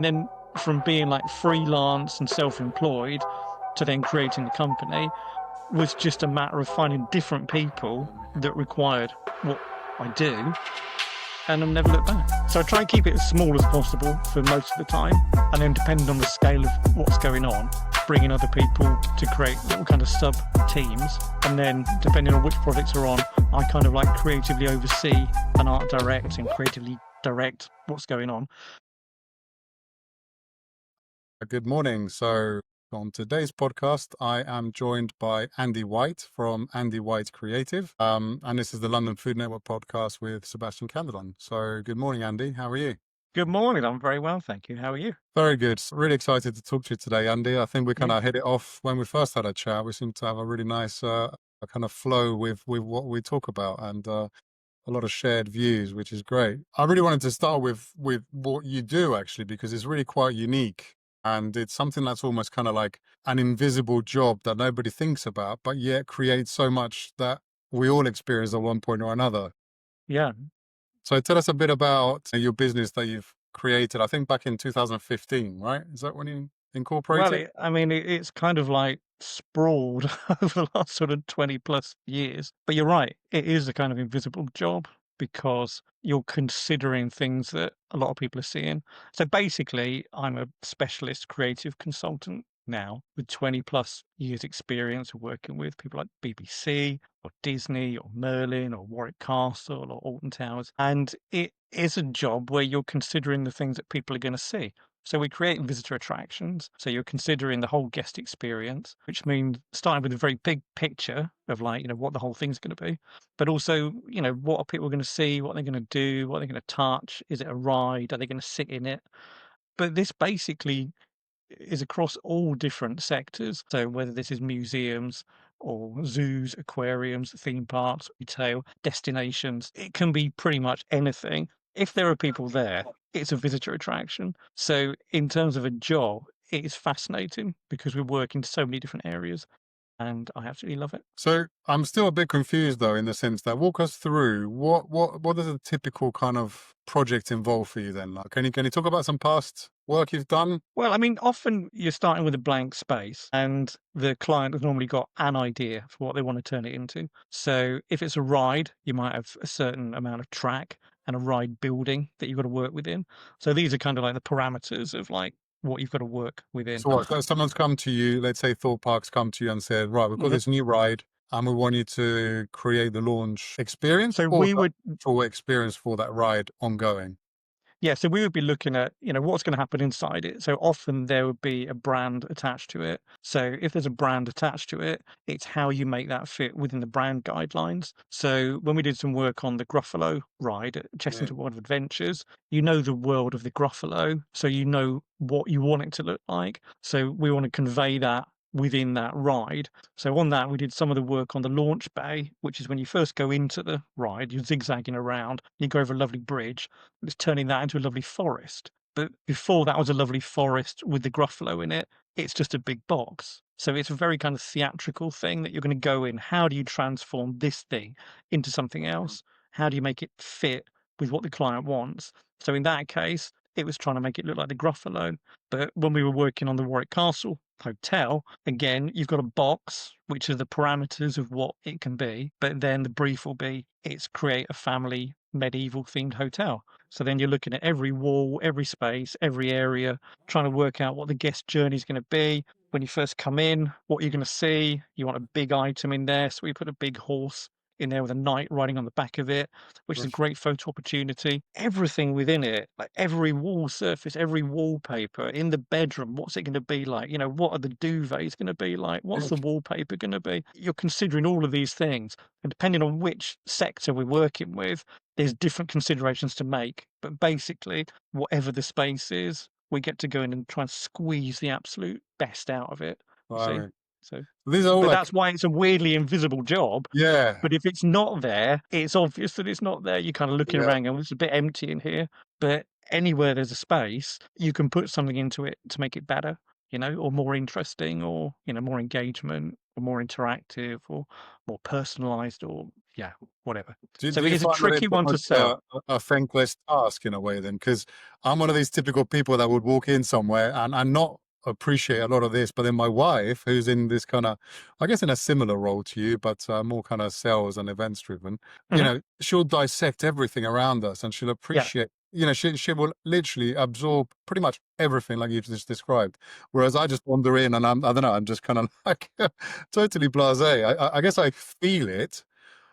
And then from being like freelance and self-employed to then creating the company was just a matter of finding different people that required what I do, and I've never looked back. So I try and keep it as small as possible for most of the time, and then depending on the scale of what's going on, bringing other people to create little kind of sub teams, and then depending on which projects are on, I kind of like creatively oversee and art direct and creatively direct what's going on. Good morning. So, on today's podcast, I am joined by Andy White from Andy White Creative. And this is the London Food Network podcast with Sebastian Candelon. So, good morning, Andy. How are you? Good morning. I'm very well, thank you. How are you? Very good. Really excited to talk to you today, Andy. I think we kind Yeah. of hit it off when we first had a chat. We seem to have a really nice kind of flow with what we talk about, and a lot of shared views, which is great. I really wanted to start with what you do, actually, because it's really quite unique. And it's something that's almost kind of like an invisible job that nobody thinks about, but yet creates so much that we all experience at one point or another. Yeah. So tell us a bit about your business that you've created, I think back in 2015, right? Is that when you Well, incorporated? it's kind of like sprawled over the last sort of 20 plus years. But you're right, it is a kind of invisible job because you're considering things that a lot of people are seeing. So basically, I'm a specialist creative consultant now with 20 plus years experience of working with people like BBC or Disney or Merlin or Warwick Castle or Alton Towers. And it is a job where you're considering the things that people are going to see. So we create visitor attractions. So you're considering the whole guest experience, which means starting with a very big picture of like, what the whole thing's going to be, but also, what are people going to see, what they're going to do, what they're going to touch. Is it a ride? Are they going to sit in it? But this basically is across all different sectors. So whether this is museums or zoos, aquariums, theme parks, retail, destinations, it can be pretty much anything. If there are people there, it's a visitor attraction. So in terms of a job, it is fascinating because we work in so many different areas and I absolutely love it. So I'm still a bit confused though, in the sense that walk us through what does a typical kind of project involve for you then? Like, can you talk about some past work you've done? Well, often you're starting with a blank space, and the client has normally got an idea for what they want to turn it into. So, if it's a ride, you might have a certain amount of track and a ride building that you've got to work within. So, these are kind of like the parameters of like what you've got to work within. So what? So someone's come to you, let's say Thorpe Park's come to you and said, right, we've got Mhm. this new ride and we want you to create the launch experience So, or we the would actual experience for that ride ongoing. Yeah, so we would be looking at, what's going to happen inside it. So often there would be a brand attached to it. So if there's a brand attached to it, it's how you make that fit within the brand guidelines. So when we did some work on the Gruffalo ride at Yeah. Chessington World of Adventures, you know the world of the Gruffalo, so you know what you want it to look like. So we want to convey that within that ride. So on that, we did some of the work on the launch bay, which is when you first go into the ride, you're zigzagging around, you go over a lovely bridge, it's turning that into a lovely forest. But before that was a lovely forest with the Gruffalo in it, it's just a big box. So it's a very kind of theatrical thing that you're going to go in. How do you transform this thing into something else? How do you make it fit with what the client wants? So in that case, it was trying to make it look like the Gruffalo. But when we were working on the Warwick Castle hotel, again, you've got a box, which are the parameters of what it can be. But then the brief will be it's create a family medieval themed hotel. So then you're looking at every wall, every space, every area, trying to work out what the guest journey is going to be. When you first come in, what you're going to see. You want a big item in there. So we put a big horse in there with a knight riding on the back of it, which is a Gosh. great photo opportunity. Everything within it, like every wall surface, every wallpaper in the bedroom, what's it going to be like? What are the duvets going to be like? What's the wallpaper going to be? You're considering all of these things. And depending on which sector we're working with, there's different considerations to make. But basically, whatever the space is, we get to go in and try and squeeze the absolute best out of it. You see? Right. So, These are all but like, that's why it's a weirdly invisible job. yeah, But if it's not there, it's obvious that it's not there. You're kind of looking yeah. around going, it's a bit empty in here. But anywhere there's a space, you can put something into it to make it better, or more interesting or, more engagement or more interactive or more personalized or yeah, whatever. Do So it you is a find that tricky it's one to almost sell. a thankless task in a way then? Because I'm one of these typical people that would walk in somewhere and not appreciate a lot of this, but then my wife, who's in this kind of, I guess, in a similar role to you, but more kind of sales and events driven, you Mhm. know, she'll dissect everything around us and she'll Yeah, appreciate. You know, she will literally absorb pretty much everything like you just described. Whereas I just wander in and I don't know, I'm just kind of like totally blasé. I guess I feel it,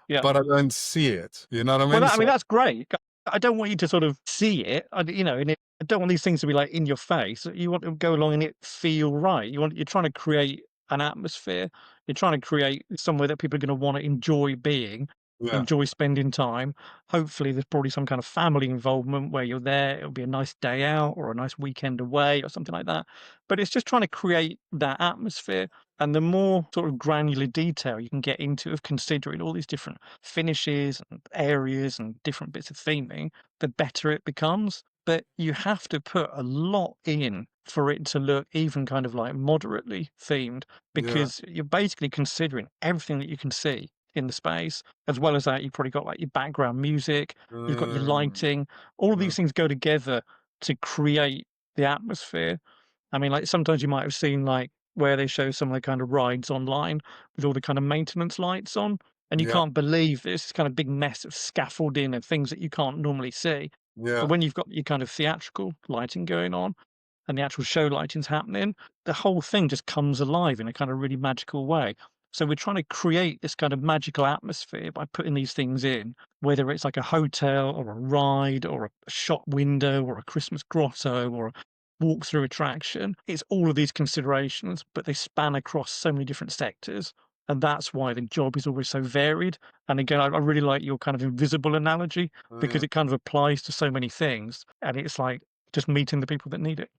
yeah. but I don't see it, you know what I Well, mean? that, I mean, So that's great. I don't want you to sort of see it, and I don't want these things to be, like, in your face. You want to go along and it feel right. You're trying to create an atmosphere. You're trying to create somewhere that people are gonna wanna enjoy being, yeah, enjoy spending time. Hopefully, there's probably some kind of family involvement where you're there. It'll be a nice day out or a nice weekend away or something like that. But it's just trying to create that atmosphere, and the more sort of granular detail you can get into of considering all these different finishes and areas and different bits of theming, the better it becomes. But you have to put a lot in for it to look even kind of like moderately themed, yeah, because you're basically considering everything that you can see in the space. As well as that, you've probably got like your background music, you've got your mm, lighting, all of yeah, these things go together to create the atmosphere. I mean, like sometimes you might have seen like where they show some of the kind of rides online with all the kind of maintenance lights on, and you yeah, can't believe this kind of big mess of scaffolding and things that you can't normally see. But yeah, when you've got your kind of theatrical lighting going on and the actual show lighting's happening, the whole thing just comes alive in a kind of really magical way. So we're trying to create this kind of magical atmosphere by putting these things in, whether it's like a hotel or a ride or a shop window or a Christmas grotto or a walk-through attraction. It's all of these considerations, but they span across so many different sectors. And that's why the job is always so varied. And again, I really like your kind of invisible analogy because yeah. it kind of applies to so many things. And it's like just meeting the people that need it.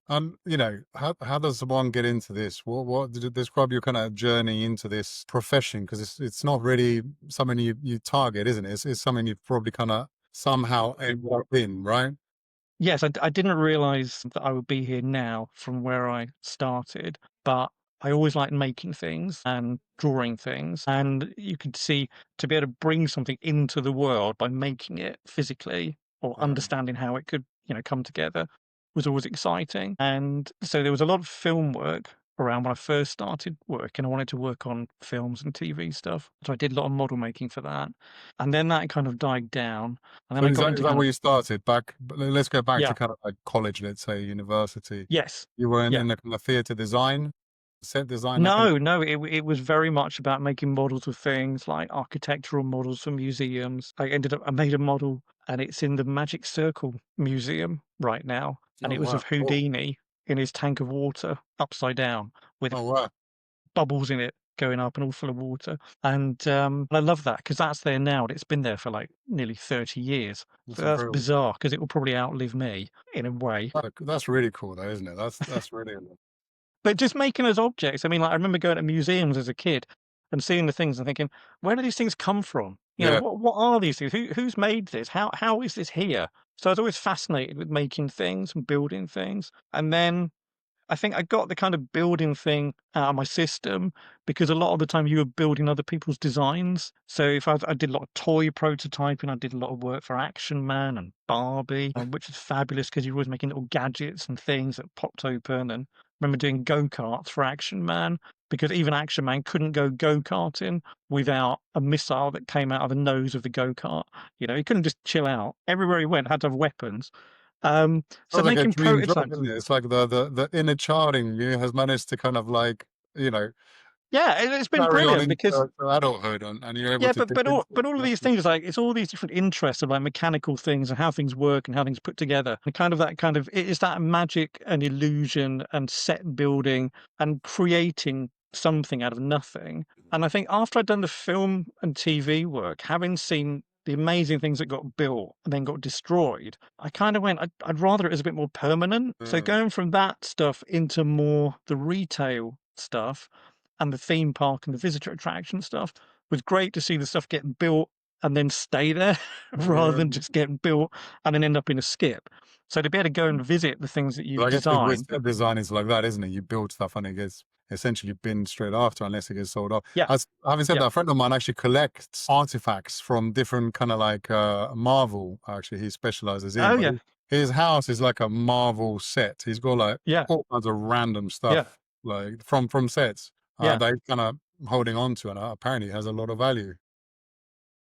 You know, how does one get into this? What did you describe your kind of journey into this profession? Because it's not really something you target, isn't it? It's something you've probably kind of somehow ended up in, right? Yes, I didn't realize that I would be here now from where I started, but I always liked making things and drawing things. And you could see, to be able to bring something into the world by making it physically or Yeah. understanding how it could, come together was always exciting. And so there was a lot of film work around when I first started work, and I wanted to work on films and TV stuff. So I did a lot of model making for that. And then that kind of died down. And then So I is got that into is that kind of, where you started back? Let's go back to yeah, kind of like college, let's say university. yes. You were Yeah. in the kind of theatre design, set design, that kind of. No, no, it was very much about making models of things like architectural models for museums. I made a model and it's in the Magic Circle Museum right now, and Oh it was wow, of cool. Houdini in his tank of water upside down with Oh wow, bubbles in it going up and all full of water. And I love that because that's there now and it's been there for like nearly 30 years. that's So that's incredible. bizarre because it will probably outlive me in a way. That's really cool, though, isn't it? That's really. But just making those objects, I mean, like, I remember going to museums as a kid and seeing the things and thinking, "Where do these things come from? Yeah. What are these things? Who's made this? How is this here?" So I was always fascinated with making things and building things. And then I think I got the kind of building thing out of my system because a lot of the time you were building other people's designs. So if I did a lot of toy prototyping, I did a lot of work for Action Man and Barbie, which is fabulous because you're always making little gadgets and things that popped open. And I remember doing go-karts for Action Man because even Action Man couldn't go go-karting without a missile that came out of the nose of the go-kart. He couldn't just chill out. Everywhere he went had to have weapons. So Sounds like a making dream job, prototypes. isn't it? It's like the inner child in you has managed to kind of like, you know, Yeah, it's been carry on brilliant into because adulthood and you're able yeah, to dip into but it. all of That's these good. things, like, it's all these different interests of, like, mechanical things and how things work and how things put together, and kind of that kind of it is that magic and illusion and set building and creating something out of nothing. And I think after I'd done the film and TV work, having seen the amazing things that got built and then got destroyed, I kind of went, I'd rather it was a bit more permanent. So Mm, going from that stuff into more the retail stuff and the theme park and the visitor attraction stuff was great to see the stuff getting built and then stay there rather than mm. just getting built and then end up in a skip. So to be able to go and visit the things that So you've I guess with designed. set design is like that, isn't it? You build stuff and it gets essentially bin straight after unless it gets sold off. Yeah, As having said yeah. that, a friend of mine actually collects artifacts from different kind of like Marvel. Actually, he specializes in, Oh, but yeah, his house is like a Marvel set. He's got like yeah, all kinds of random yeah, stuff like from sets yeah. that he's kind of holding on to, and apparently it has a lot of value.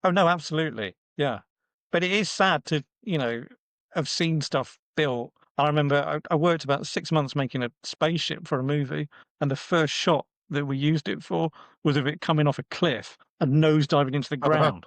Oh, no, absolutely. Yeah. But it is sad to, have seen stuff built. I remember I worked about 6 months making a spaceship for a movie, and the first shot that we used it for was of it coming off a cliff and nosediving into the ground.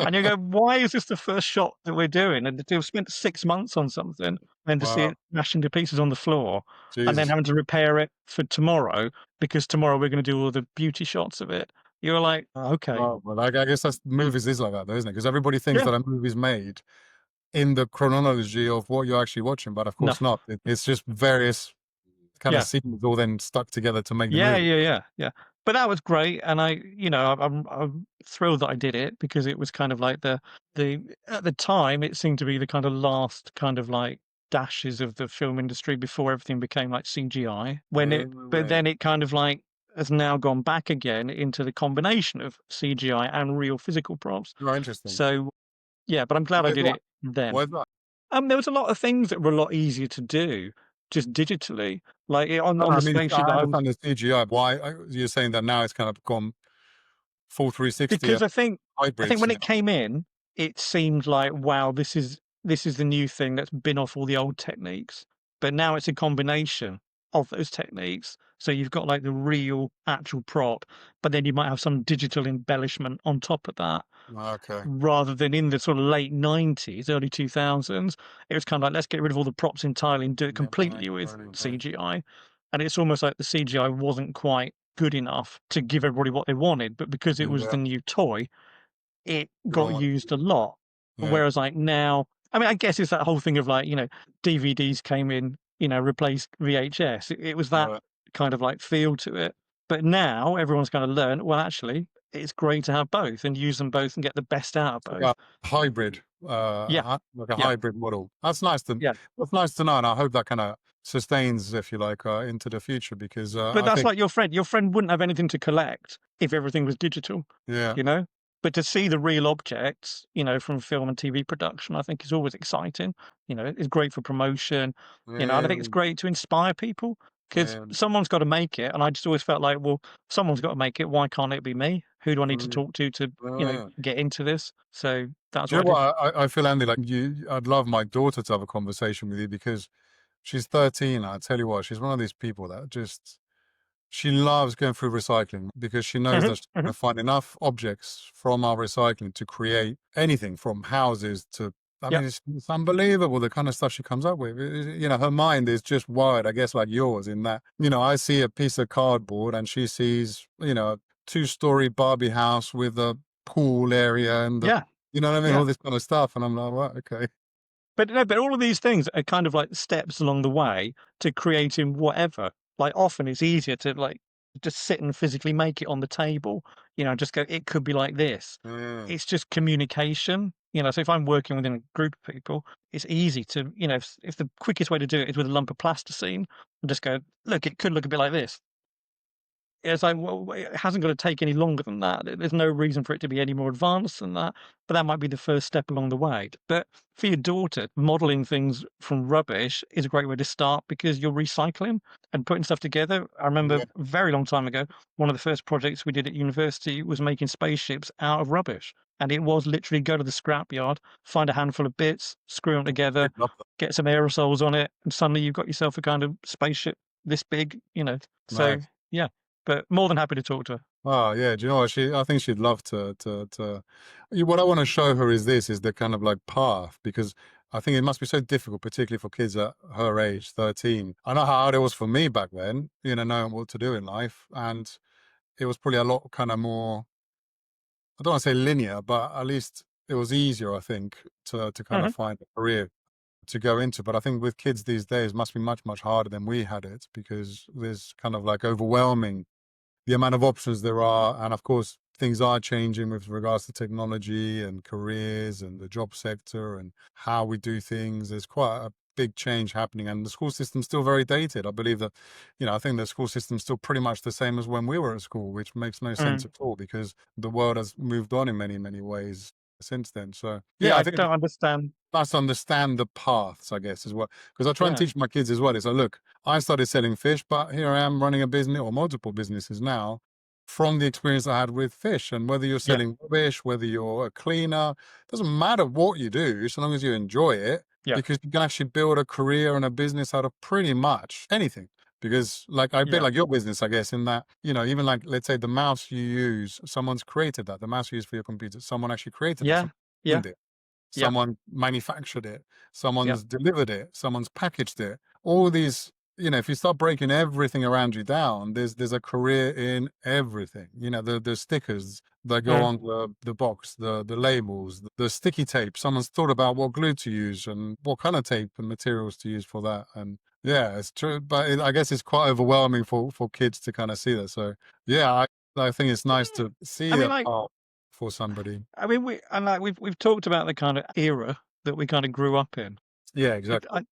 And you go, "Why is this the first shot that we're doing?" And to have spent 6 months on something, and to see Wow, it smash into pieces on the floor, and then Jesus. having to repair it for tomorrow, because tomorrow we're gonna do all the beauty shots of it. You're like, "Oh, okay." Oh, well, I guess that's movies is like that, though, isn't it? Because everybody thinks Yeah. that a movie's made in the chronology of what you're actually watching, but of No. course not. It's just various kind of Yeah. scenes all then stuck together to make the Yeah, movie. yeah, yeah, yeah. But that was great, and I'm thrilled that I did it because it was kind of like the at the time, it seemed to be the kind of last kind of like dashes of the film industry before everything became like CGI. But Right. then it kind of like has now gone back again into the combination of CGI and real physical props. Oh, interesting. So, yeah, but I'm glad I Why is did that? it then. Why is that? There was a lot of things that were a lot easier to do just digitally. Like, No, on no, I the mean, spaceship I that I was understand the CGI. Why you're saying that now it's kind of gone full 360 because I think hybrids when now? it came in, it seemed like, wow, this is the new thing that's been off all the old techniques. But now it's a combination of those techniques. So you've got like the real actual prop, but then you might have some digital embellishment on top of that. Okay. Rather than in the sort of late 90s, early 2000s, it was kind of like, let's get rid of all the props entirely and do it Yeah, completely with totally, totally. CGI. And it's almost like the CGI wasn't quite good enough to give everybody what they wanted, but because it was Yeah, the new toy, it got everyone wants used a to. lot. Yeah, Whereas like now, I mean, I guess it's that whole thing of like, DVDs came in, replaced VHS. It was that right. kind of like feel to it. But now everyone's kind of learned, well, actually, it's great to have both and use them both and get the best out of It's like both. a hybrid, Yeah, like a yeah, hybrid model. That's nice to know, and I hope that kinda sustains, if you like, into the future because, but I that's think like your friend. Your friend wouldn't have anything to collect if everything was digital, yeah, you know? But to see the real objects, from film and TV production, I think is always exciting. It's great for promotion, and I think it's yeah, great to inspire people because yeah, someone's got to make it. And I just always felt like, well, someone's got to make it. Why can't it be me? Who do I need to mm, talk to, yeah. get into this? So that's Do you what I know what? did. I feel, Andy, like I'd love my daughter to have a conversation with you because she's 13. I tell you what, she's one of these people that just she loves going through recycling because she knows Mhm, that she's mhm. gonna find enough objects from our recycling to create anything from houses to I Yeah, mean, it's unbelievable the kind of stuff she comes up with. Her mind is just wired, I guess, like yours in that, I see a piece of cardboard and she sees, a two-story Barbie house with a pool area and yeah, you know what I mean? yeah. All this kind of stuff. And I'm like, "What? Okay." But no, but all of these things are kind of like steps along the way to creating whatever. Like often it's easier to like just sit and physically make it on the table, just go, it could be like this. Yeah. It's just communication. So if I'm working within a group of people, it's easy to, if the quickest way to do it is with a lump of plasticine and just go, look, it could look a bit like this. It's like, well, it hasn't got to take any longer than that. There's no reason for it to be any more advanced than that. But that might be the first step along the way. But for your daughter, modeling things from rubbish is a great way to start because you're recycling and putting stuff together. I remember Yeah. a very long time ago, one of the first projects we did at university was making spaceships out of rubbish. And it was literally go to the scrapyard, find a handful of bits, screw them together, Love that. get some aerosols on it, and suddenly you've got yourself a kind of spaceship this big. So, Nice. yeah. But more than happy to talk to her. Oh yeah, do you know what? I think she'd love What I want to show her is the kind of like path because I think it must be so difficult, particularly for kids at her age, 13. I know how hard it was for me back then, knowing what to do in life, and it was probably a lot kind of more. I don't want to say linear, but at least it was easier, I think, to kind of Mhm. find a career to go into. But I think with kids these days, it must be much much harder than we had it because there's kind of like overwhelming the amount of options there are. And of course, things are changing with regards to technology and careers and the job sector and how we do things. There's quite a big change happening, and the school system's still very dated. I believe that, I think the school system's still pretty much the same as when we were at school, which makes no sense Mm. at all because the world has moved on in many, many ways since then. So yeah, Yeah, I I think don't understand. us understand the paths, I guess, as well. Because I try and Yeah, teach my kids as well. It's like, look, I started selling fish, but here I am running a business or multiple businesses now from the experience I had with fish. And whether you're yeah, selling fish, whether you're a cleaner, doesn't matter what you do, so long as you enjoy it, yeah, because you can actually build a career and a business out of pretty much anything. Because, like, a bit yeah, like your business, I guess, in that, even like, let's say the mouse you use, someone's created that. The mouse you use for your computer, someone actually created that. yeah, Someone yeah, designed it. yeah, Someone manufactured it, yeah, someone's delivered it, someone's packaged it. All these, if you start breaking everything around you down, there's a career in everything. The stickers that go mm. on the box, the labels, the sticky tape. Someone's thought about what glue to use and what kind of tape and materials to use for that. And yeah, it's true, but I guess it's quite overwhelming for kids to kind of see that. So yeah, I think it's nice Yeah. to see I mean, that like, part for somebody. we've talked about the kind of era that we kind of grew up in. Yeah, I exactly. I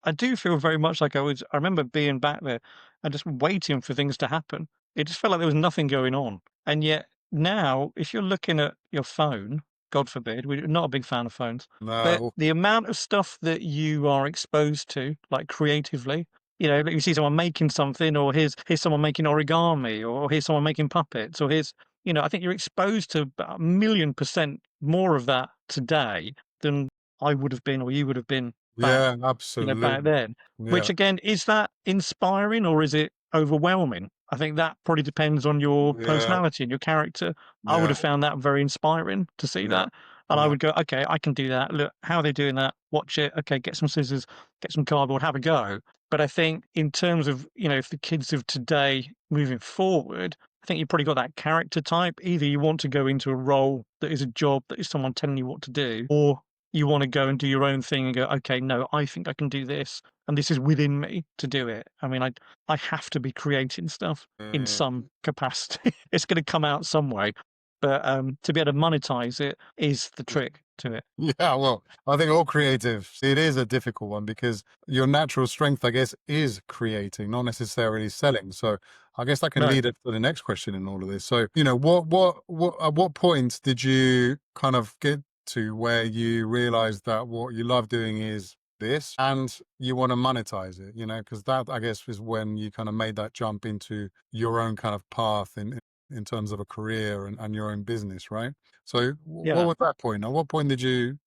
I do feel very much like I remember being back there and just waiting for things to happen. It just felt like there was nothing going on. And yet now, if you're looking at your phone, God forbid, we're not a big fan of phones, but No, the amount of stuff that you are exposed to, like creatively, like you see someone making something, or here's someone making origami, or here's someone making puppets, or I think you're exposed to about 1,000,000% more of that today than I would have been or you would have been back yeah, back absolutely. then. Which Yeah, again, is that inspiring or is it overwhelming? I think that probably depends on your yeah, personality and your character. I would yeah, have found that very inspiring to see yeah, that. And I yeah. would go, okay, I can do that. Look, how are they doing that? Watch it. Okay, get some scissors, get some cardboard, have a go. But I think in terms of, if the kids of today moving forward, I think you've probably got that character type. Either you want to go into a role that is a job that is someone telling you what to do, or you want to go and do your own thing and go, okay, no, I think I can do this, and this is within me to do it. I mean, I have to be creating stuff in Mm. some capacity. It's going to come out some way, but to be able to monetize it is the trick to it. Yeah, well, I think all creatives, it is a difficult one because your natural strength, I guess, is creating, not necessarily selling. So I guess that can No, lead us to the next question in all of this. So, at what point did you kind of get to where you realized that what you love doing is this and you want to monetize it, because that, I guess, is when you kind of made that jump into your own kind of path in terms of a career and your own business, right? So what yeah. was that point? At what point did you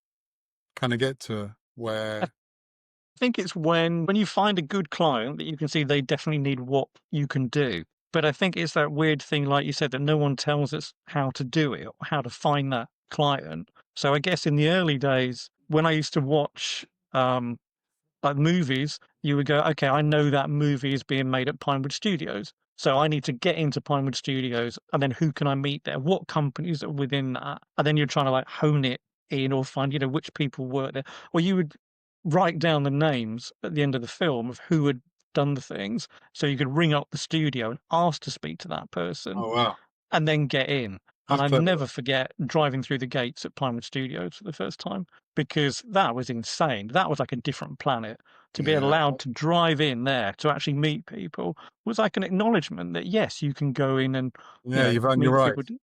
kind of get to I where? think it's when you find a good client that you can see they definitely need what you can do. But I think it's that weird thing, like you said, that no one tells us how to do it or how to find that client. So I guess in the early days, when I used to watch like movies, you would go, okay, I know that movie is being made at Pinewood Studios. So I need to get into Pinewood Studios, and then who can I meet there? What companies are within that? And then you're trying to like hone it in or find, which people work there. Or you would write down the names at the end of the film of who had done the things. So you could ring up the studio and ask to speak to that person Oh wow, and then get in. And that's I clever. never forget driving through the gates at Pinewood Studios for the first time because that was insane. That was like a different planet. To be Yeah, allowed to drive in there to actually meet people was like an acknowledgement that yes, you can go in and yeah, you've earned your meet the right. people.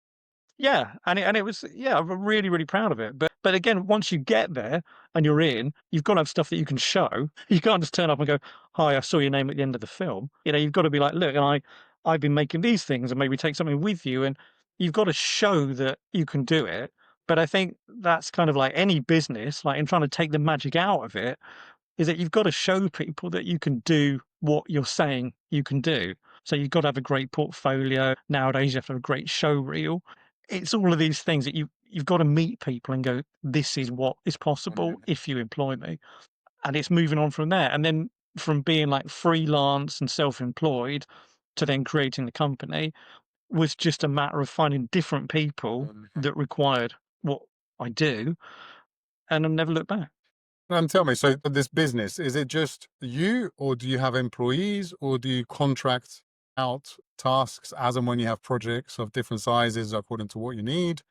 Yeah, and it was yeah, I'm really really proud of it. But again, once you get there and you're in, you've got to have stuff that you can show. You can't just turn up and go, "Hi, I saw your name at the end of the film." You've got to be like, "Look, and I've been making these things," and maybe take something with you, and you've got to show that you can do it. But I think that's kind of like any business, like in trying to take the magic out of it, is that you've got to show people that you can do what you're saying you can do. So you've got to have a great portfolio. Nowadays, you have to have a great show reel. It's all of these things that you've got to meet people and go, this is what is possible Mm. if you employ me. And it's moving on from there. And then from being like freelance and self-employed to then creating the company was just a matter of finding different people Mm. that required what I do, and I've never looked back. And tell me, so this business, is it just you, or do you have employees, or do you contract out tasks as and when you have projects of different sizes according to what you need?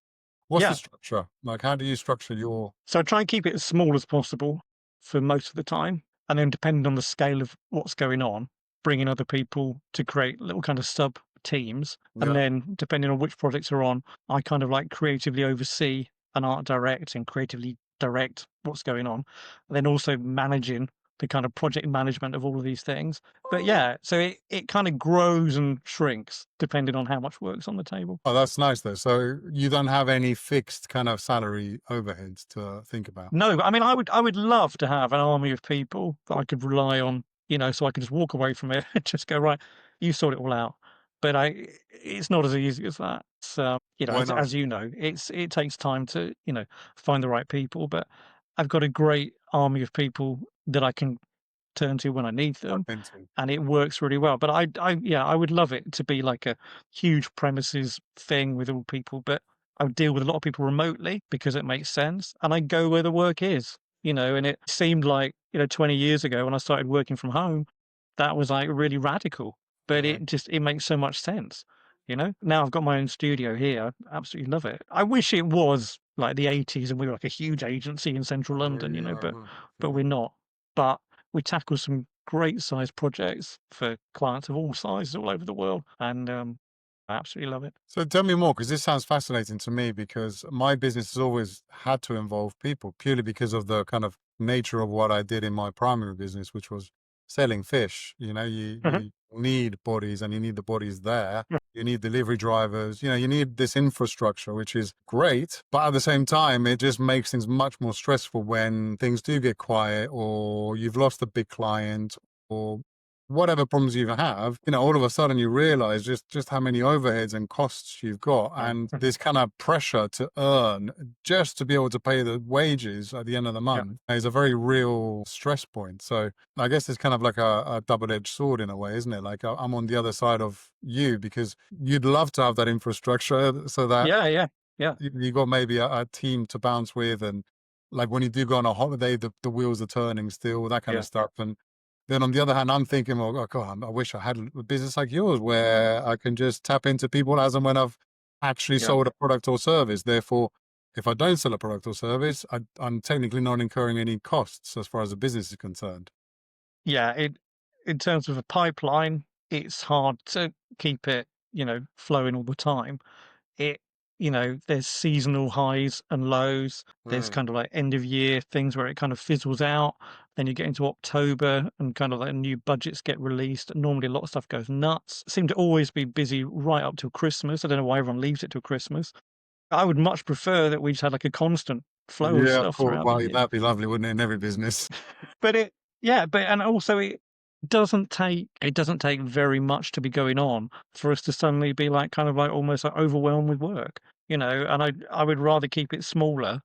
What's the Yeah. structure? Like, how do you structure your? So I try and keep it as small as possible for most of the time. and then depending on the scale of what's going on, bring in other people to create little kind of sub teams, and Yeah. then depending on which projects are on, I kind of like creatively oversee and art direct and creatively direct what's going on, and then also managing the kind of project management of all of these things. But yeah, so it kind of grows and shrinks depending on how much work's on the table. Oh, that's nice though. So you don't have any fixed kind of salary overheads to think about. No, I mean, I would love to have an army of people that I could rely on, so I could just walk away from it and just go, "Right, you sort it all out." But it's not as easy as that. So, Why as not? as you know, it takes time to, find the right people, but I've got a great army of people that I can turn to when I need Tap them, into. and it works really well. But yeah, I would love it to be like a huge premises thing with all people, but I would deal with a lot of people remotely because it makes sense, and I go where the work is, and it seemed like, 20 years ago when I started working from home, that was like really radical, but Yeah. it makes so much sense, Now I've got my own studio here. I absolutely love it. I wish it was like the 80s and we were like a huge agency in central London, Yeah. but we're not. But we tackle some great sized projects for clients of all sizes all over the world, and I absolutely love it. So tell me more, because this sounds fascinating to me, because my business has always had to involve people purely because of the kind of nature of what I did in my primary business, which was selling fish. You know, Mhm. you need bodies and you need the bodies there. Yeah, You need delivery drivers, you need this infrastructure, which is great. But at the same time, it just makes things much more stressful when things do get quiet or you've lost a big client or whatever problems you have, all of a sudden you realize just how many overheads and costs you've got. right. And Mhm. this kind of pressure to earn just to be able to pay the wages at the end of the Yeah, month is a very real stress point. So I guess it's kind of like a double-edged sword in a way, isn't it? Like I'm on the other side of you because you'd love to have that infrastructure so that yeah, yeah, yeah, you got maybe a team to bounce with, and like when you do go on a holiday, the wheels are turning still, that kind of yeah, stuff. And then on the other hand, I'm thinking, well, oh God, I wish I had a business like yours where I can just tap into people as and when I've actually yeah, sold a product or service. Therefore, if I don't sell a product or service, I'm technically not incurring any costs as far as the business is concerned. yeah. In terms of a pipeline, it's hard to keep it, flowing all the time. It there's seasonal highs and lows. There's Mm. kind of like end of year things where it kind of fizzles out. Then you get into October and kind of like new budgets get released. Normally a lot of stuff goes nuts. Seem to always be busy right up till Christmas. I don't know why everyone leaves it till Christmas. I would much prefer that we just had like a constant flow of Yeah, of stuff course. throughout the Well, year. that'd be lovely, wouldn't it, in every business? But yeah, but and also it doesn't take very much to be going on for us to suddenly be like kind of like almost like overwhelmed with work, and I would rather keep it smaller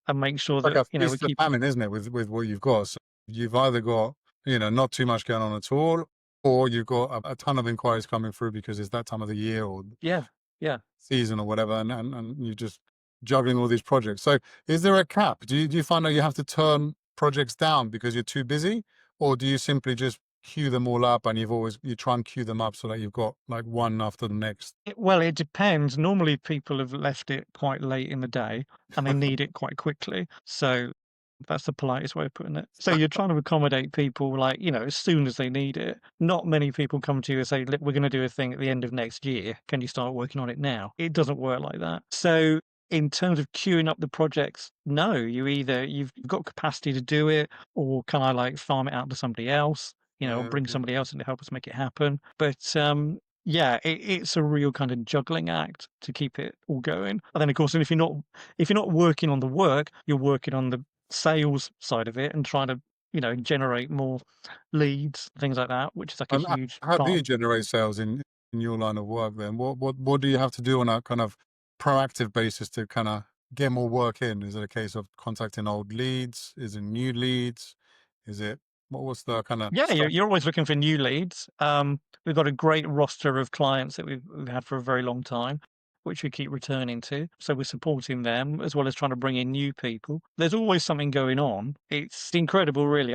and make sure It's like that, a we feast or keep famine, isn't it, with what you've got? So you've either got, not too much going on at all, or you've got a ton of inquiries coming through because it's that time of the year or yeah, yeah. season or whatever, and you're just juggling all these projects. So is there a cap? Do you find that you have to turn projects down because you're too busy, or do you simply just queue them all up and you try and queue them up so that you've got like one after the next? Well, it depends. Normally, people have left it quite late in the day, and they need it quite quickly. So that's the politest way of putting it. So you're trying to accommodate people, like, as soon as they need it. Not many people come to you and say, "Look, we're going to do a thing at the end of next year. Can you start working on it now?" It doesn't work like that. So in terms of queuing up the projects, no, you've got capacity to do it, or can I like farm it out to somebody else? Or Yeah, bring yeah. somebody else in to help us make it happen. But yeah, it's a real kind of juggling act to keep it all going. And then, of course, and if you're not working on the work, you're working on the sales side of it and trying to, generate more leads, things like that, which is like a And huge how do part. you generate sales in your line of work then? What do you have to do on a kind of proactive basis to kind of get more work in? Is it a case of contacting old leads? Is it new leads? Is it what's the kind of Yeah, you're stuff? you're always looking for new leads. We've got a great roster of clients that we've had for a very long time, which we keep returning to. So we're supporting them as well as trying to bring in new people. There's always something going on. It's incredible, really.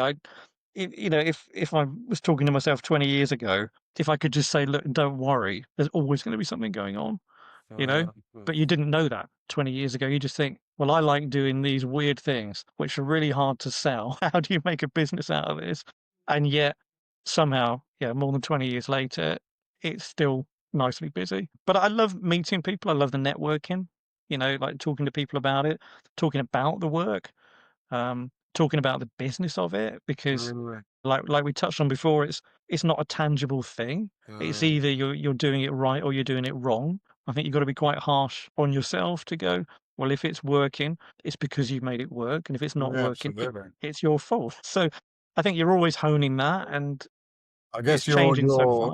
If I was talking to myself 20 years ago, if I could just say, "Look, don't worry, there's always going to be something going on," you know. Mm. But you didn't know that 20 years ago. You just think, well, I like doing these weird things, which are really hard to sell. How do you make a business out of this? And yet, somehow, yeah, more than 20 years later, it's still nicely busy. But I love meeting people. I love the networking, like talking to people about it, talking about the work, talking about the business of it, because Really? like we touched on before, it's not a tangible thing. It's Uh, either you're doing it right or you're doing it wrong. I think you've got to be quite harsh on yourself to go, well, if it's working, it's because you've made it work, and if it's not yeah, working, absolutely. it's your fault. So I think you're always honing that, and I it's guess changing so fast.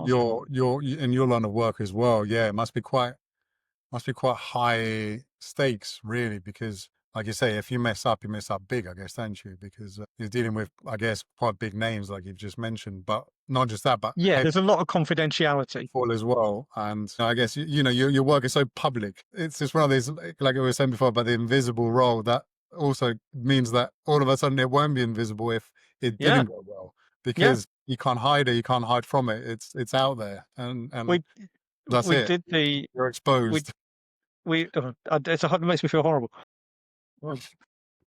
in your line of work as well. Yeah, it must be quite high stakes, really, because, like you say, if you mess up, you mess up big, I guess, don't you? Because you're dealing with, I guess, quite big names, like you've just mentioned. But not just that, but Yeah, head there's a lot of confidentiality. fall as well. And I guess you know your work is so public. It's just one of these, like I was saying before, about the invisible role that also means that all of a sudden it won't be invisible if it Yeah, didn't go well, yeah. because you can't hide it, you can't hide from it. It's out there, and We that's we it. did the You're we exposed. it makes me feel horrible.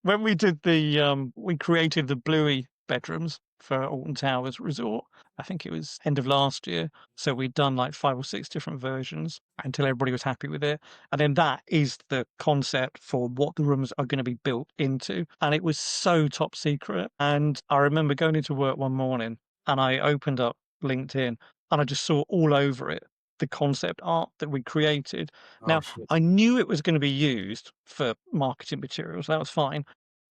When we did we created the Bluey bedrooms for Alton Towers Resort. I think it was end of last year. So we'd done like 5 or 6 different versions until everybody was happy with it. And then that is the concept for what the rooms are gonna be built into, and it was so top secret. And I remember going into work one morning, and I opened up LinkedIn, and I just saw all over it the concept art that we created. Oh Now, shit! I knew it was gonna be used for marketing materials, that was fine,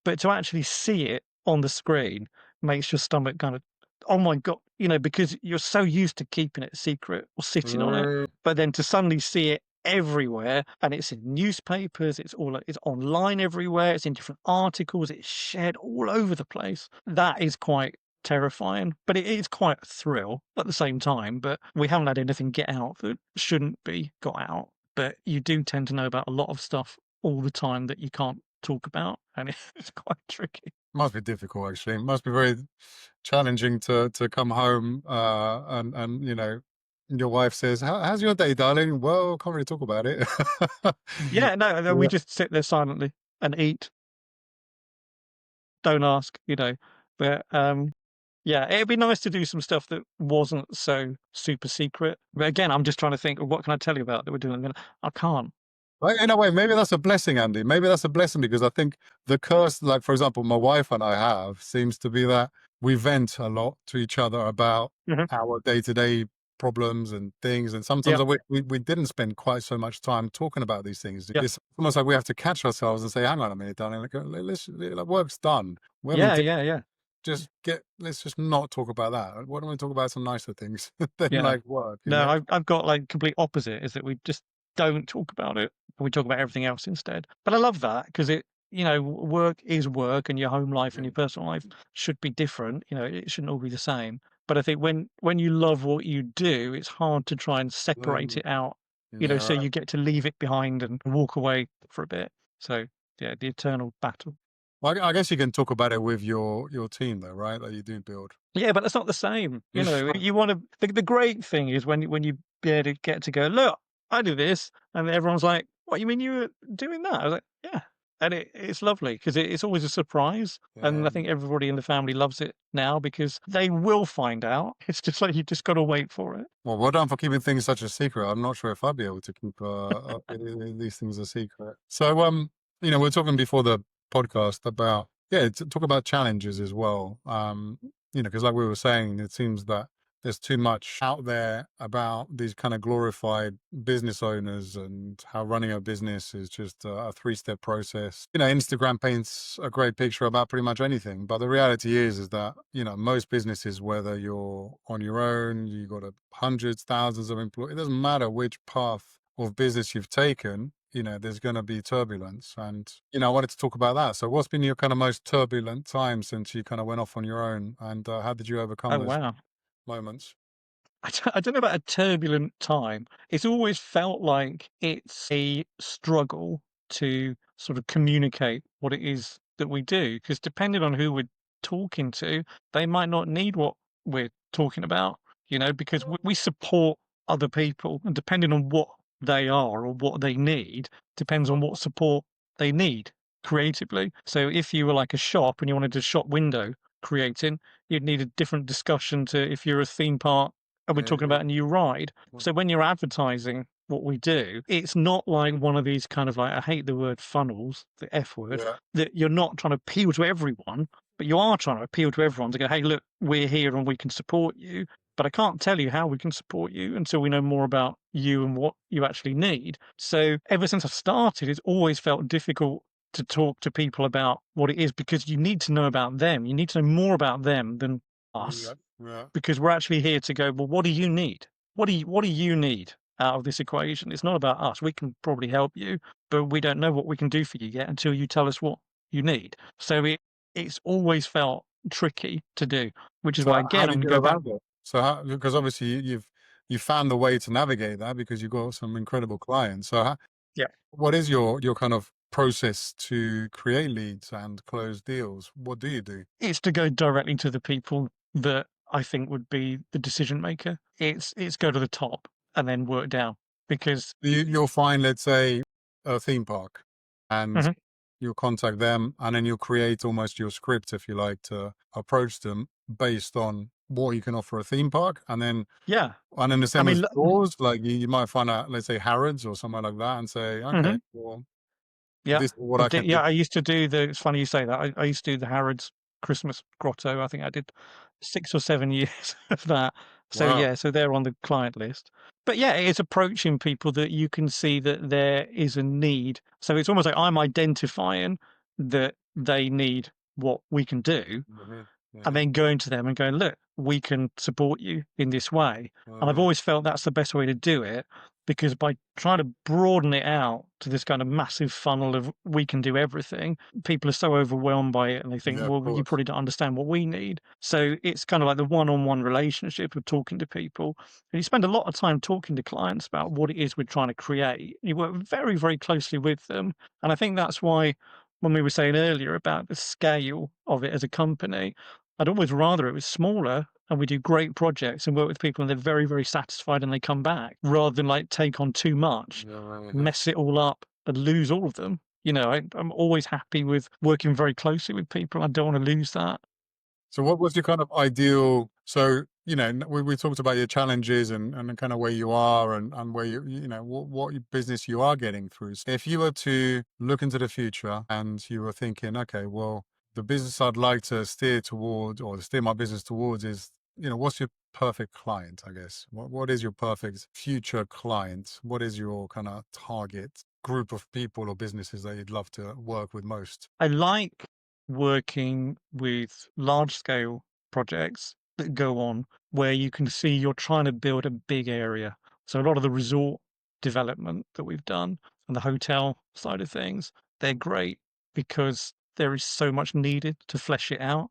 but to actually see it on the screen makes your stomach kind of, "Oh my god," because you're so used to keeping it secret or sitting on it, but then to suddenly see it everywhere, and it's in newspapers, it's online everywhere, it's in different articles, it's shared all over the place. That is quite terrifying, but it is quite a thrill at the same time. But we haven't had anything get out that shouldn't be got out. But you do tend to know about a lot of stuff all the time that you can't talk about, and it's quite tricky. Must be difficult, actually. It must be very challenging to come home, and your wife says, "How's your day, darling?" Well, can't really talk about it. Yeah, no, we Yeah. just sit there silently and eat, don't ask, but, yeah, it'd be nice to do some stuff that wasn't so super secret, but again, I'm just trying to think of what can I tell you about that we're doing, and I can't. Well, in a way, maybe that's a blessing, Andy. Maybe that's a blessing, because I think the curse, like for example, my wife and I have, seems to be that we vent a lot to each other about Mhm. our day-to-day problems and things. And sometimes Yeah, we didn't spend quite so much time talking about these things. yeah. It's almost like we have to catch ourselves and say, "Hang on a minute, darling. Like, work's done. We haven't Yeah, yeah, yeah, let's just not talk about that. Why don't we talk about some nicer things than yeah. like work, you No, know?" I've got, like, complete opposite, is that we just don't talk about it, and we talk about everything else instead. But I love that because work is work, and your home life and your personal life should be different, it shouldn't all be the same. But I think when you love what you do, it's hard to try and separate Mm. it out, Yeah, so right. you get to leave it behind and walk away for a bit. So, yeah, the eternal battle. Well, I guess you can talk about it with your team, though, right? That you do build. Yeah, but that's not the same, Yeah. you wanna the great thing is when you be able to get to go, "Look, I do this," and everyone's like, "What, you mean you were doing that?" I was like, "Yeah." And it's lovely 'cause it's always a surprise, and I Yeah. think everybody in the family loves it now because they will find out. It's just like you just gotta wait for it. Well done for keeping things such a secret. I'm not sure if I'd be able to keep these things a secret. So, we're talking before the podcast about, yeah, to talk about challenges as well. Because like we were saying, it seems that there's too much out there about these kind of glorified business owners and how running a business is just a three-step process. Instagram paints a great picture about pretty much anything, but the reality is that, most businesses, whether you're on your own, you got hundreds, thousands of employees, it doesn't matter which path of business you've taken, there's going to be turbulence. And, I wanted to talk about that. So what's been your kind of most turbulent time since you kind of went off on your own, and how did you overcome Oh, those wow. moments? I don't know about a turbulent time. It's always felt like it's a struggle to sort of communicate what it is that we do, because depending on who we're talking to, they might not need what we're talking about, because we support other people, and depending on what they are or what they need, depends on what support they need. creatively. So if you were like a shop and you wanted a shop window creating, you'd need a different discussion to if you're a theme park and we're Yeah, talking yeah. about a new ride. Mm. So when you're advertising what we do, it's not like one of these kind of like, I hate the word funnels, the F word, Yeah. that you're not trying to appeal to everyone, but you are trying to appeal to everyone to go, hey, look, we're here and we can support you. But I can't tell you how we can support you until we know more about you and what you actually need. So ever since I started, it's always felt difficult to talk to people about what it is because you need to know about them. You need to know more about them than Yeah. us Yeah. because we're actually here to go, well, what do you need? What do you need out of this equation? It's not about us. We can probably help you, but we don't know what we can do for you yet until you tell us what you need. So it's always felt tricky to do, which is So why how again do I'm you gonna get go back. around it? So how, because obviously you found the way to navigate that because you've got some incredible clients. So how, Yeah. what is your kind of process to create leads and close deals? What do you do? It's to go directly to the people that I think would be the decision maker. It's go to the top and then work down because You'll find, let's say, a theme park, and Mhm. you'll contact them, and then you'll create almost your script, if you like, to approach them based on what you can offer a theme park, Yeah. and then the I same mean, as stores. Like you might find out, let's say Harrods or somewhere like that, and say, okay, mhm. well, Yeah. this is what I I can did do. yeah, I used to do the it's funny you say that. I used to do the Harrods Christmas grotto. I think I did 6 or 7 years of that. So, Wow. yeah, so they're on the client list. But, yeah, it's approaching people that you can see that there is a need. So it's almost like I'm identifying that they need what we can do Hmm. and Hmm. then going to them and going, look, we can support you in this way. And I've Hmm. always felt that's the best way to do it because by trying to broaden it out to this kind of massive funnel of we can do everything, people are so overwhelmed by it and they think, Yeah, of well, you course. probably don't understand what we need. So it's kind of like the one on one relationship of talking to people. And you spend a lot of time talking to clients about what it is we're trying to create. You work very, very closely with them. And I think that's why when we were saying earlier about the scale of it as a company, I'd always rather it was smaller and we do great projects and work with people and they're very, very satisfied and they come back rather than like take on too much, Yeah, yeah. mess it all up and lose all of them. I'm always happy with working very closely with people. I don't want to lose that. So what was your kind of ideal, so, we talked about your challenges and the kind of where you are and where what business you are getting through. So if you were to look into the future and you were thinking, okay, well, the business I'd like to steer toward or steer my business towards is, what's your perfect client, I guess? What is your perfect future client? What is your kind of target group of people or businesses that you'd love to work with most? I like working with large scale projects that go on where you can see you're trying to build a big area. So a lot of the resort development that we've done and the hotel side of things, they're great because there is so much needed to flesh it out.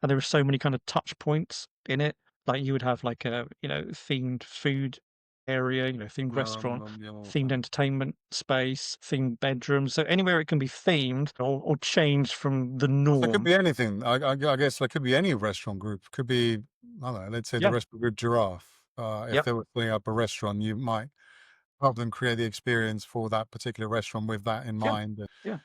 And there are so many kind of touch points in it. Like you would have like a, themed food area, themed restaurant, themed Yeah. entertainment space, themed bedrooms. So anywhere it can be themed or changed from the So it could norm. be anything. I guess like could be any restaurant group. Could be, I don't know, let's say the Yeah. restaurant group Giraffe. If Yep. they were putting up a restaurant, you might help them create the experience for that particular restaurant with that in Yeah. mind. Yeah.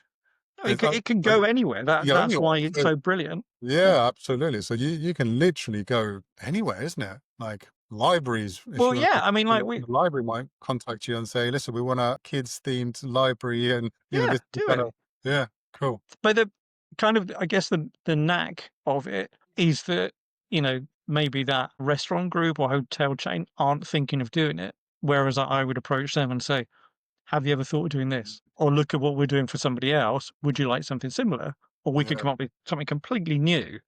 No, it Is can, that it can like go anywhere. you That go that's anywhere? why it's So so brilliant. Yeah. yeah, absolutely. So you can literally go anywhere, isn't it? Like libraries, if Well, you want yeah. to, I mean, like the library might contact you and say, listen, we want a kids themed library, and yeah, this is do kind it. of, yeah, cool. But the kind of I guess the knack of it is that, maybe that restaurant group or hotel chain aren't thinking of doing it, whereas I would approach them and say, "Have you ever thought of doing this? Or look at what we're doing for somebody else. Would you like something similar? Or we could Yeah, come up with something completely new."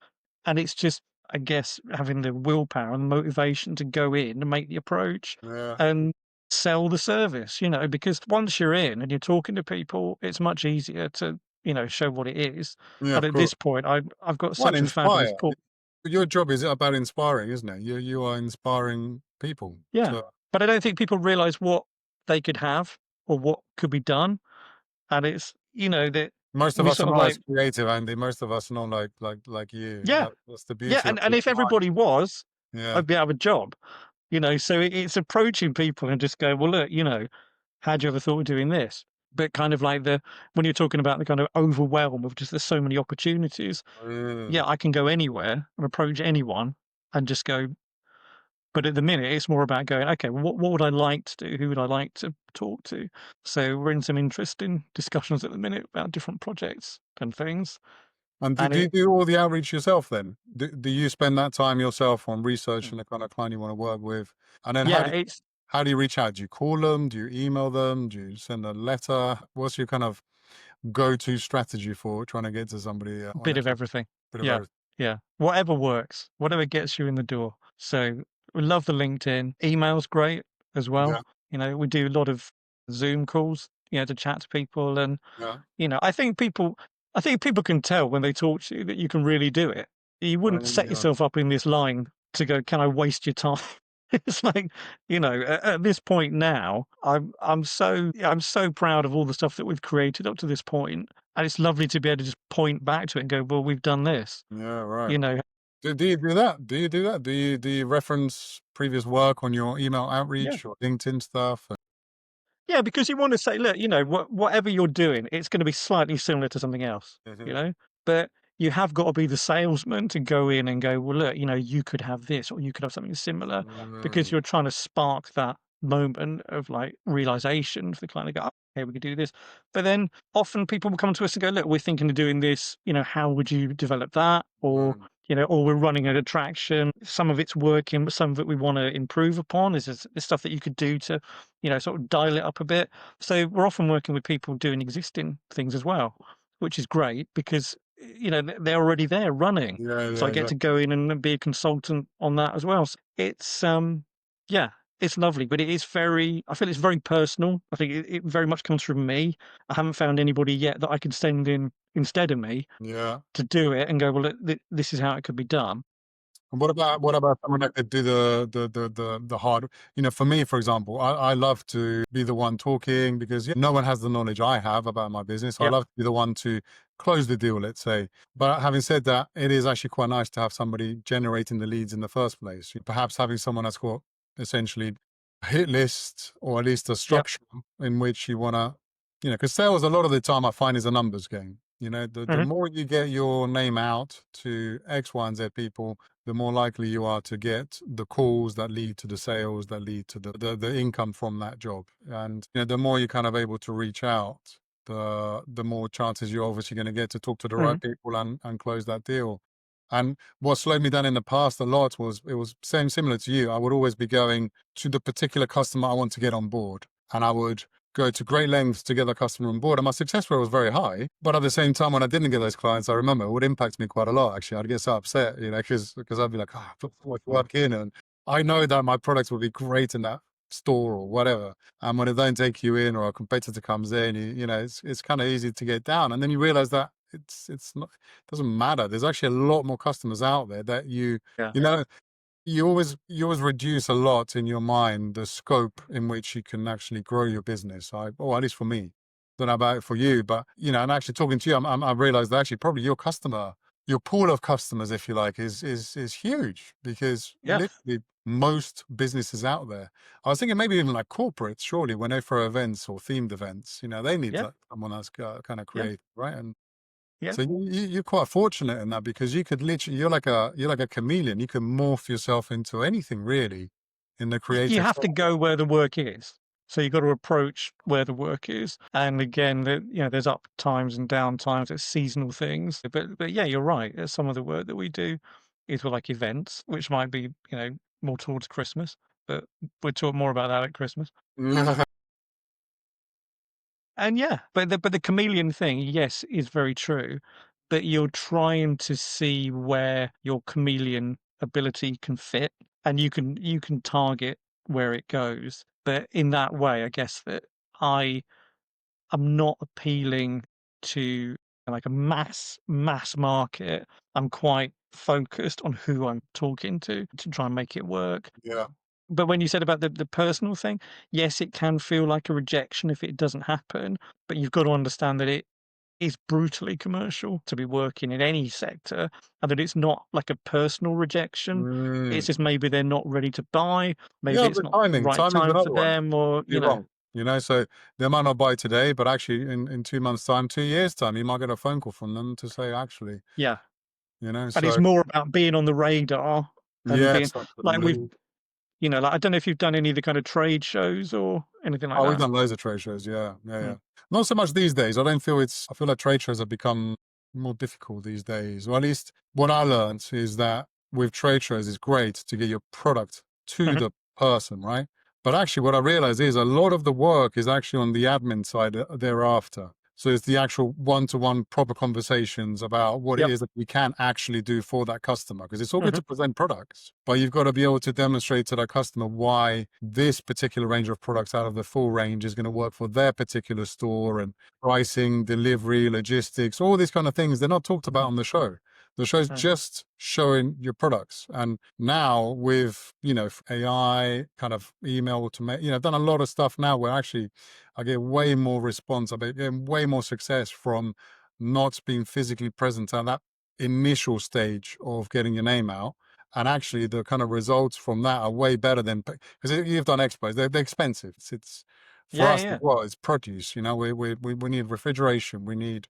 And it's just, I guess, having the willpower and motivation to go in and make the approach yeah, and sell the service, because once you're in and you're talking to people, it's much easier to, show what it is. yeah, But of at course. this point, I've got One, such a fabulous inspire. pool. Your job is about inspiring, isn't it? You are inspiring people Yeah. to. But I don't think people realize what they could have or what could be done. And it's, that Most of we us are sort of not as like, creative, Andy. Most of us are not like you. yeah, That's the yeah. beauty of And this if life. everybody was, Yeah, I'd be out of a job, So it's approaching people and just go, well, look, had you ever thought of doing this? but kind of like when you're talking about the kind of overwhelm of just there's so many opportunities, yeah, Mm. I can go anywhere and approach anyone and just go. But at the minute, it's more about going, okay, well, what would I like to do? Who would I like to talk to? So we're in some interesting discussions at the minute about different projects and things. And And do you it, do all the outreach yourself then? Do you spend that time yourself on mm, researching the kind of client you want to work with? And then yeah, it's how do you reach out? Do you call them? Do you email them? Do you send a letter? What's your kind of go-to strategy for trying to get to somebody a on bit a of job? everything. Bit of Yeah, everything. yeah. Whatever works, whatever gets you in the door. So we love the LinkedIn. Email's great as well. Yeah, We do a lot of Zoom calls, to chat to people. And, yeah. I think people can tell when they talk to you that you can really do it. You wouldn't set Yeah, yourself up in this line to go, "Can I waste your time?" It's like, at this point now, I'm so proud of all the stuff that we've created up to this point, and it's lovely to be able to just point back to it and go, "Well, we've done this." yeah, right. You know? Do you do that? Do you do that? Do you reference previous work on your email Yeah. outreach or LinkedIn stuff? Yeah, because you wanna say, "Look, whatever you're doing, it's gonna be slightly similar to something else," you Mhm. know? But you have gotta be the salesman to go in and go, "Well, look, you could have this, or you could have something similar," because Mm, you're trying to spark that moment of, like, realization for the client to go, "Okay, we could do this." But then often people will come to us and go, "Look, we're thinking of doing this, how would you develop that?" mm, Or, "We're running an attraction. Some of it's working, but some of it we wanna improve upon. Is this stuff that you could do to sort of dial it up a bit." So we're often working with people doing existing things as well, which is great because they're already there running. yeah, So yeah, I get to exactly. go in and be a consultant on that as well. So yeah, it's lovely, but I feel it's very personal. I think it very much comes from me. I haven't found anybody yet that I could send in instead of me Yeah. to do it and go, well, this is how it could be done. And what about someone that could do the hard, for me, for example, I love to be the one talking because no one has the knowledge I have about my business. So I Yep. love to be the one to close the deal, let's say. But having said that, it is actually quite nice to have somebody generating the leads in the first place. Perhaps having someone that's got essentially a hit list or at least a Yep. structure in which you want to, because sales a lot of the time I find is a numbers game. The Hmm. more you get your name out to X, Y, and Z people, the more likely you are to get the calls that lead to the sales that lead to the income from that job. And the more you're kind of able to reach out, the more chances you're obviously going to get to talk to the Hmm. right people and close that deal. And what slowed me down in the past a lot was it was similar to you. I would always be going to the particular customer I want to get on board. And I would go to great lengths to get the customer on board. And my success rate was very high. But at the same time, when I didn't get those clients, I remember it would impact me quite a lot. Actually, I'd get so upset, because I'd be like, I put so much work in, and I know that my products would be great in that store or whatever. And when they don't take you in, or a competitor comes in, it's kind of easy to get down. And then you realize that it's not, it doesn't matter. There's actually a lot more customers out there that Yeah. you know you always reduce a lot in your mind the scope in which you can actually grow your business. Or at least for me, don't know about it for you, but and actually talking to you, I realized that actually probably your pool of customers, if you like, is huge because Yeah. literally most businesses out there. I was thinking maybe even like corporates, surely when they throw events or themed events, they need Yeah. like someone that's kind of Yeah. creative, right? And Yeah. so you're quite fortunate in that because you could literally you're like a chameleon. You can morph yourself into anything really in the You creative have to sector. go where the work is. So you've got to approach where the work is. And again, there's up times and down times, there's seasonal things. But yeah, you're right. Some of the work that we do is with like events, which might be, more towards Christmas, but we'll talk more about that at Christmas. And yeah, but the chameleon thing, yes, is very true. But you're trying to see where your chameleon ability can fit, and you can target where it goes. But in that way, I guess that I am not appealing to like a mass market. I'm quite focused on who I'm talking to try and make it work. Yeah, But when you said about the personal thing, yes, it can feel like a rejection if it doesn't happen, but you've got to understand that it is brutally commercial to be working in any sector, and that it's not like a personal rejection. It's mm. just maybe they're not ready to buy, maybe Yeah. it's But not the timing, right timing's time for another one. them, or You're wrong. You know, so they might not buy today, but actually in 2 months' time, 2 years' time, you might get a phone call from them to say, actually, Yeah, and it's so more about being on the radar and being yes, like with absolutely. like I don't know if you've done any of the kind of trade shows or anything like Oh, we've that. done loads of trade shows. Yeah, yeah, Mm, yeah. Not so much these days. I feel like trade shows have become more difficult these days. Or at least what I learned is that with trade shows, it's great to get your product to mhm, the person, right? But actually, what I realized is a lot of the work is actually on the admin side thereafter. So it's the actual one-to-one proper conversations about what it yep, is that we can actually do for that customer. Because it's all good mhm, to present products, but you've got to be able to demonstrate to that customer why this particular range of products out of the full range is going to work for their particular store, and pricing, delivery, logistics, all these kind of things. They're not talked about on the show. The show's mm, just showing your products. And now with, AI, kind of email automate, I've done a lot of stuff now where actually I get way more response. I get way more success from not being physically present at that initial stage of getting your name out. And actually, the kind of results from that are way better than, because you've done expos. They're expensive. It's for yeah, us as yeah, well. It's produce. We need refrigeration. We need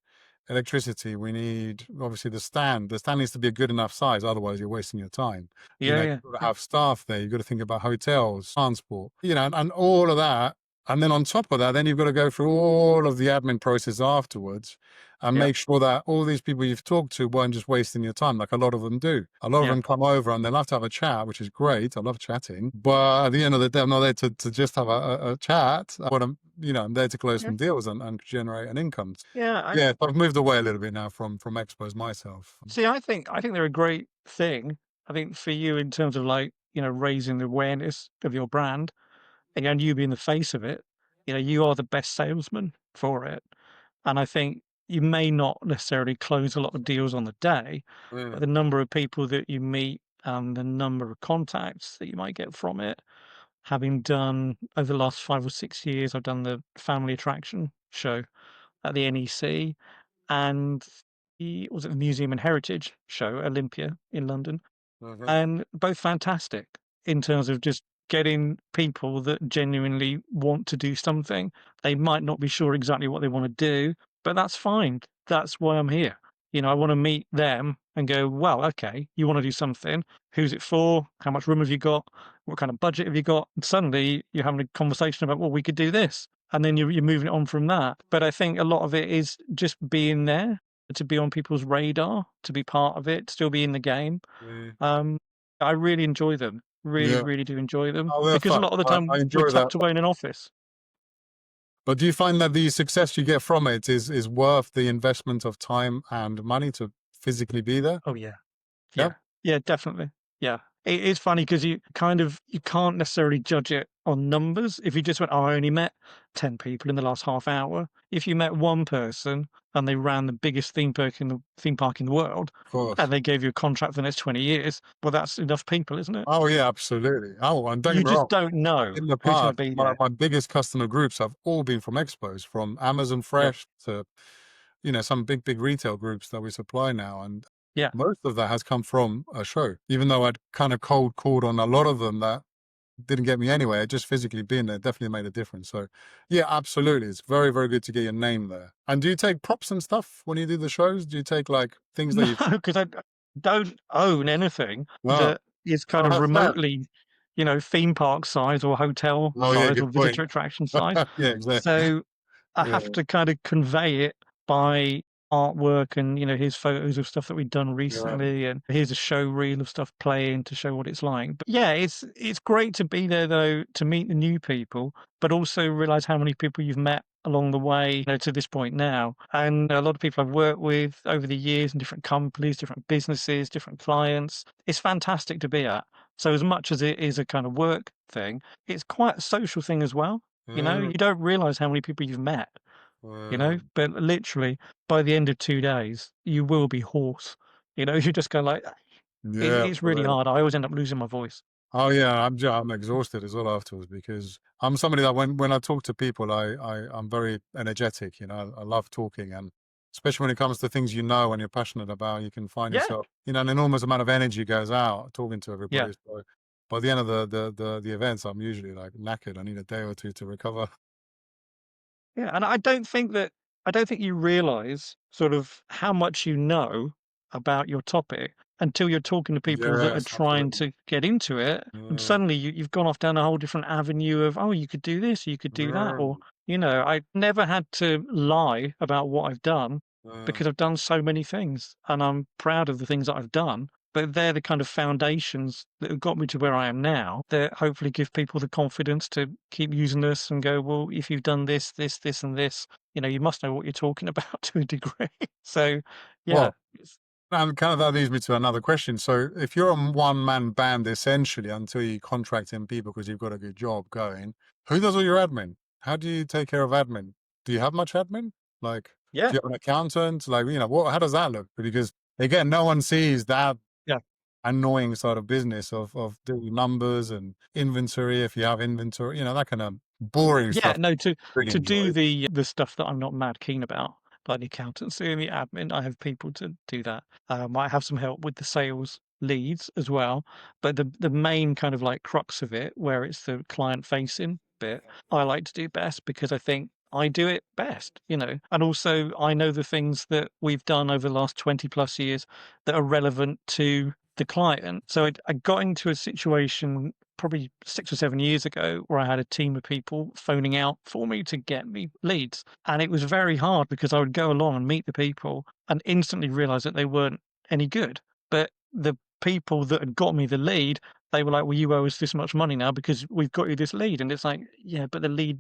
electricity. We need obviously the stand. The stand needs to be a good enough size. Otherwise, you're wasting your time. yeah, yeah, You've got to yeah, have staff there. You've got to think about hotels, transport. And all of that. And then on top of that, then you've got to go through all of the admin process afterwards and yep, make sure that all these people you've talked to weren't just wasting your time, like a lot of them do. A lot of yeah, them come over and they love to have a chat, which is great. I love chatting. But at the end of the day, I'm not there to just have a chat. I'm there to close yeah, some deals and generate an income. yeah. Yeah, I've moved away a little bit now from expos myself. See, I think they're a great thing. I think for you in terms of like, raising the awareness of your brand and you being the face of it, you are the best salesman for it. And I think you may not necessarily close a lot of deals on the day, but Mm, the number of people that you meet and the number of contacts that you might get from it, having done over the last 5 or 6 years, I've done the family attraction show at the NEC and the Museum and Heritage show, Olympia in London, mhm, and both fantastic in terms of just getting people that genuinely want to do something. They might not be sure exactly what they want to do, but that's fine. That's why I'm here. I want to meet them and go, well, okay, you want to do something. Who's it for? How much room have you got? What kind of budget have you got? And suddenly you're having a conversation about, well, we could do this. And then you're moving it on from that. But I think a lot of it is just being there, to be on people's radar, to be part of it, still be in the game. mm. um, I really enjoy them. Really, Yeah. really do enjoy them Oh, they're because a fun. lot of the I time we're enjoy that. tucked away in an office. But do you find that the success you get from it is worth the investment of time and money to physically be there? Oh, yeah. Yeah, Yeah. Yeah, definitely. Yeah. It is funny because you can't necessarily judge it on numbers. If you just went, "Oh, I only met 10 people in the last half hour." If you met one person and they ran the biggest theme park in the world, of course. and they gave you a contract for the next 20 years, well, that's enough people, isn't it? Oh yeah, absolutely. Oh, and don't get You me just wrong. don't know In the who's gonna past, be my, there. my biggest customer groups have all been from expos, from Amazon Yep. Fresh to, some big retail groups that we supply now. And Yeah. most of that has come from a show. Even though I'd kind of cold called on a lot of them that didn't get me anywhere, just physically being there definitely made a difference. So yeah, absolutely. It's very, very good to get your name there. And do you take props and stuff when you do the shows? Do you take like things that No, you've because I don't own anything oh, that is kind oh of that's sad. remotely, theme park size or hotel Oh yeah, size or good point. visitor attraction size. Yeah, exactly. So I Yeah, have to kind of convey it by artwork and, here's photos of stuff that we've done yeah. recently and here's a show reel of stuff playing to show what it's like. But yeah, it's great to be there though, to meet the new people, but also realize how many people you've met along the way, to this point now. And a lot of people I've worked with over the years in different companies, different businesses, different clients. It's fantastic to be at. So as much as it is a kind of work thing, it's quite a social thing as well. Mm, You don't realize how many people you've met, mm. but literally by the end of 2 days, you will be hoarse. You just go like, Yeah, it's really absolutely. hard. I always end up losing my voice. Oh yeah, I'm exhausted as well afterwards because I'm somebody that when I talk to people, I'm very energetic. I love talking, and especially when it comes to things and you're passionate about, you can find Yeah. yourself, an enormous amount of energy goes out talking to Yeah. everybody. So by the end of the events, I'm usually like knackered. I need a day or two to recover. Yeah, and I don't think you realize sort of how much you know about your topic until you're talking to people that are Yes, trying absolutely. to get into it, and Yeah. suddenly you've gone off down a whole different avenue of, "Oh, you could do this, you could do that," Yeah. or, I never had to lie about what I've done Yeah. because I've done so many things, and I'm proud of the things that I've done, but they're the kind of foundations that have got me to where I am now that hopefully give people the confidence to keep using this and go, "Well, if you've done this, this, this, and this, you must know what you're talking about to a degree." So, yeah, Well, and kind of that leads me to another question. So, if you're a one man band essentially until you contract in people because you've got a good job going, who does all your admin? How do you take care of admin? Do you have much admin? Like, yeah, do you have an accountant? Like, how does that look? Because again, no one sees that yeah. annoying sort of business of doing numbers and inventory. If you have inventory, that kind of boring Yeah, stuff. no, Really to do enjoy. the stuff that I'm not mad keen about, like the accountancy and the admin, I have people to do that. I have some help with the sales leads as well, but the main kind of like crux of it, where it's the client facing bit, I like to do best because I think I do it best, and also I know the things that we've done over the last 20 plus years that are relevant to the client. So I got into a situation probably 6 or 7 years ago where I had a team of people phoning out for me to get me leads. And it was very hard because I would go along and meet the people and instantly realize that they weren't any good. But the people that had got me the lead, they were like, "Well, you owe us this much money now because we've got you this lead." And it's like, yeah, but the lead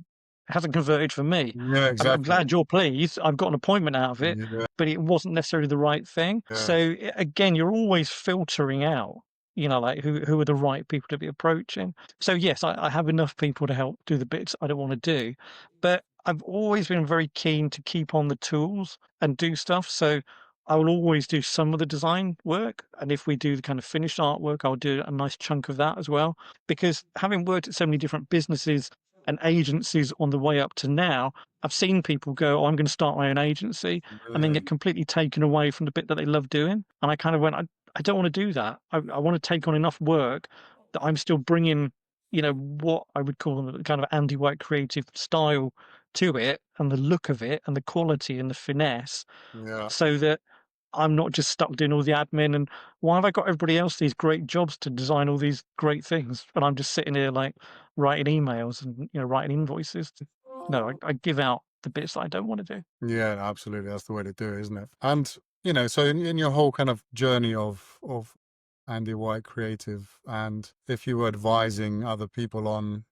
hasn't converted for me. Yeah, I'm exactly. glad you're pleased. I've got an appointment out of it, Yeah, but it wasn't necessarily the right thing. yeah, So again, you're always filtering out, like who are the right people to be approaching. So yes, I have enough people to help do the bits I don't want to do, but I've always been very keen to keep on the tools and do stuff. So I will always do some of the design work, and if we do the kind of finished artwork, I'll do a nice chunk of that as well. Because having worked at so many different businesses and agencies on the way up to now, I've seen people go, "Oh, I'm going to start my own agency," and then yeah, get completely taken away from the bit that they love doing. And I kind of went, I don't want to do that. I want to take on enough work that I'm still bringing, what I would call the kind of anti-white creative style to it, and the look of it, and the quality and the finesse, yeah, so that I'm not just stuck doing all the admin. And why have I got everybody else these great jobs to design all these great things, and I'm just sitting here like writing emails and writing invoices? No, I give out the bits that I don't want to do. yeah. Absolutely, that's the way to do it, isn't it? And so in your whole kind of journey of Andy White Creative, and if you were advising other people on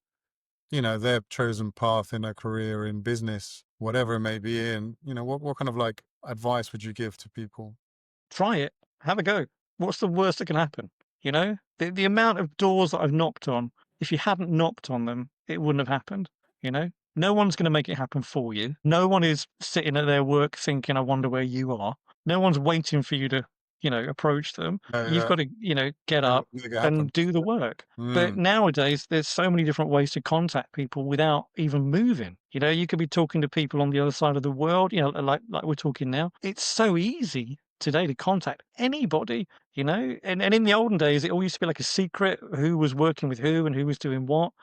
their chosen path in a career in business, whatever it may be in, what kind of like advice would you give to people? Try it. Have a go. What's the worst that can happen? The amount of doors that I've knocked on, if you hadn't knocked on them, it wouldn't have happened, you know? No one's gonna make it happen for you. No one is sitting at their work thinking, "I wonder where you are." No one's waiting for you to, approach them. Yeah, You've yeah. gotta, get Make up it happen. and do the work. But Mm, nowadays, there's so many different ways to contact people without even moving. You could be talking to people on the other side of the world, like we're talking now. It's so easy today to contact anybody, and in the olden days, it all used to be like a secret who was working with who and who was doing what.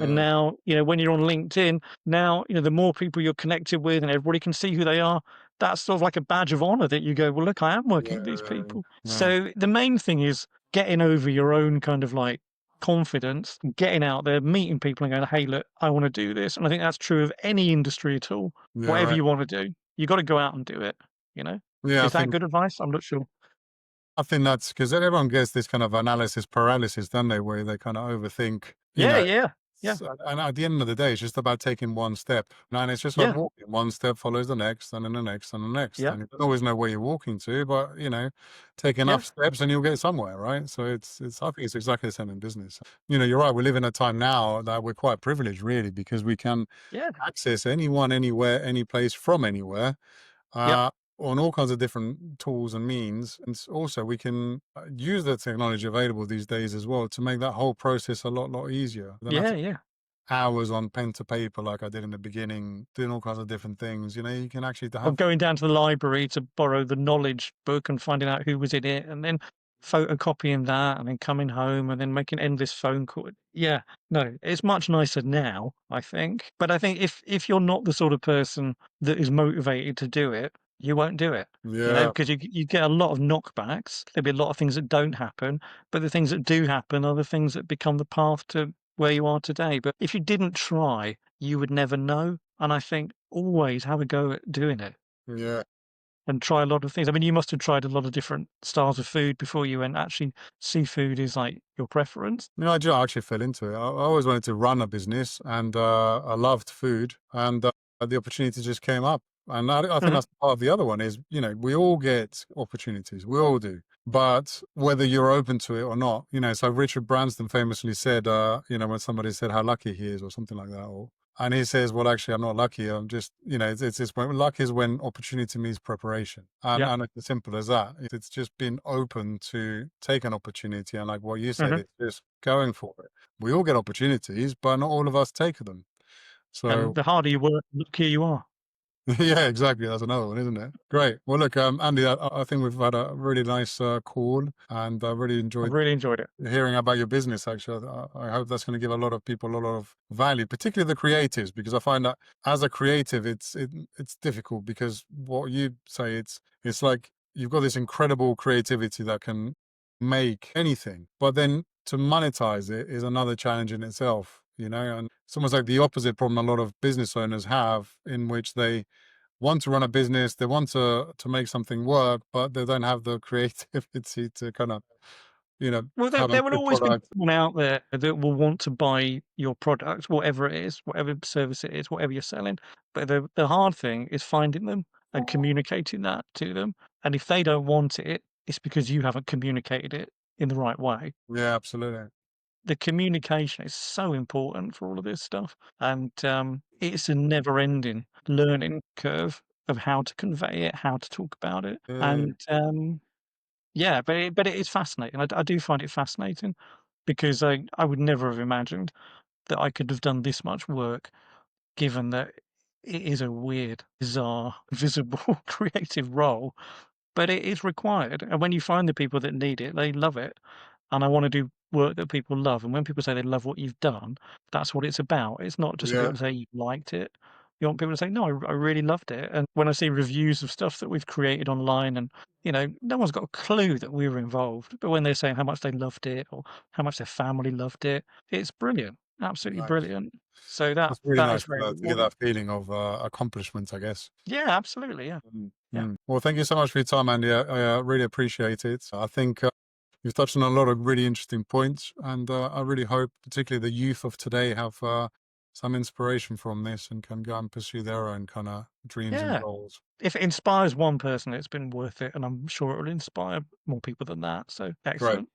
And yeah, now, when you're on LinkedIn, now, the more people you're connected with and everybody can see who they are, that's sort of like a badge of honor that you go, well, look, I am yeah, working with these yeah, people. yeah. So the main thing is getting over your own kind of like confidence, getting out there, meeting people and going, hey, look, I want to do this. And I think that's true of any industry at all. Yeah, Whatever right. you want to do, you got to go out and do it, you know? Yeah, Is that good advice? I'm not sure. I think that's because everyone gets this kind of analysis paralysis, don't they? Where they kind of overthink, Yeah, yeah, yeah, and at the end of the day, it's just about taking one step. And it's just like yeah, walking. One step follows the next, and then the next, and the next. yeah, And you don't always know where you're walking to, but take yeah, enough steps and you'll get somewhere, right? So I think it's exactly the same in business. You're right. We live in a time now that we're quite privileged, really, because we can yeah, access anyone, anywhere, any place from anywhere yep, uh, on all kinds of different tools and means. And also, we can use the technology available these days as well to make that whole process a lot easier. Then have yeah, to yeah. hours on pen to paper like I did in the beginning, doing all kinds of different things. You can actually Or have. going down to the library to borrow the knowledge book and finding out who was in it, and then photocopying that and then coming home and then making endless phone call. Yeah, no, it's much nicer now, I think. But I think if you're not the sort of person that is motivated to do it, you won't do it. You know, Yeah, because you get a lot of knockbacks. There'll be a lot of things that don't happen, but the things that do happen are the things that become the path to where you are today. But if you didn't try, you would never know. And I think always have a go at doing it yeah. and try a lot of things. I mean, you must have tried a lot of different styles of food before you went, actually, seafood is like your preference. You know, I actually fell into it. I always wanted to run a business, and I loved food, and the opportunity just came up. And I think Mhm. that's part of the other one is, you know, we all get opportunities, we all do. But whether you're open to it or not, you know, so Richard Branson famously said, you know, when somebody said how lucky he is or something like that, or and he says, well, actually, I'm not lucky. I'm just, you know, it's when luck is when opportunity meets preparation. Yeah. And it's as simple as that. It's just being open to take an opportunity. And like what you said, Mhm. it's just going for it. We all get opportunities, but not all of us take them. And So the harder you work, the luckier you are. yeah, exactly. That's another one, isn't it? Great. Well, look, Andy, I think we've had a really nice call, and I really I've enjoyed really enjoyed it. hearing about your business. Actually, I hope that's going to give a lot of people a lot of value, particularly the creatives, because I find that as a creative, it's difficult because what you say, it's like you've got this incredible creativity that can make anything, but then to monetize it is another challenge in itself. You know, and it's almost like the opposite problem a lot of business owners have, in which they want to run a business, they want to make something work, but they don't have the creativity to kind of, you know, Well, have a there will good always be product. someone out there that will want to buy your product, whatever it is, whatever service it is, whatever you're selling. But the hard thing is finding them and communicating that to them. And if they don't want it, it's because you haven't communicated it in the right way. Yeah, absolutely. The communication is so important for all of this stuff, and, it's a never-ending learning curve of how to convey it, how to talk about it, Mm, and, yeah, but it is fascinating. I do find it fascinating because I would never have imagined that I could have done this much work given that it is a weird, bizarre, visible, creative role, but it is required, and when you find the people that need it, they love it, and I wanna do work that people love, and when people say they love what you've done, that's what it's about. It's not just for yeah, people to say you liked it. You want people to say, "No, I really loved it," and when I see reviews of stuff that we've created online and, you know, no one's got a clue that we were involved, but when they're saying how much they loved it or how much their family loved it, it's brilliant, absolutely nice. brilliant. So that That's really that is nice very to get rewarding. that feeling of accomplishment, I guess. Yeah, absolutely, yeah, Mm, yeah. mm. Well, thank you so much for your time, Andy. I really appreciate it. I think you've touched on a lot of really interesting points, and I really hope, particularly the youth of today, have some inspiration from this and can go and pursue their own kind of dreams and Yeah. goals. If it inspires one person, it's been worth it, and I'm sure it will inspire more people than that, so Great. excellent.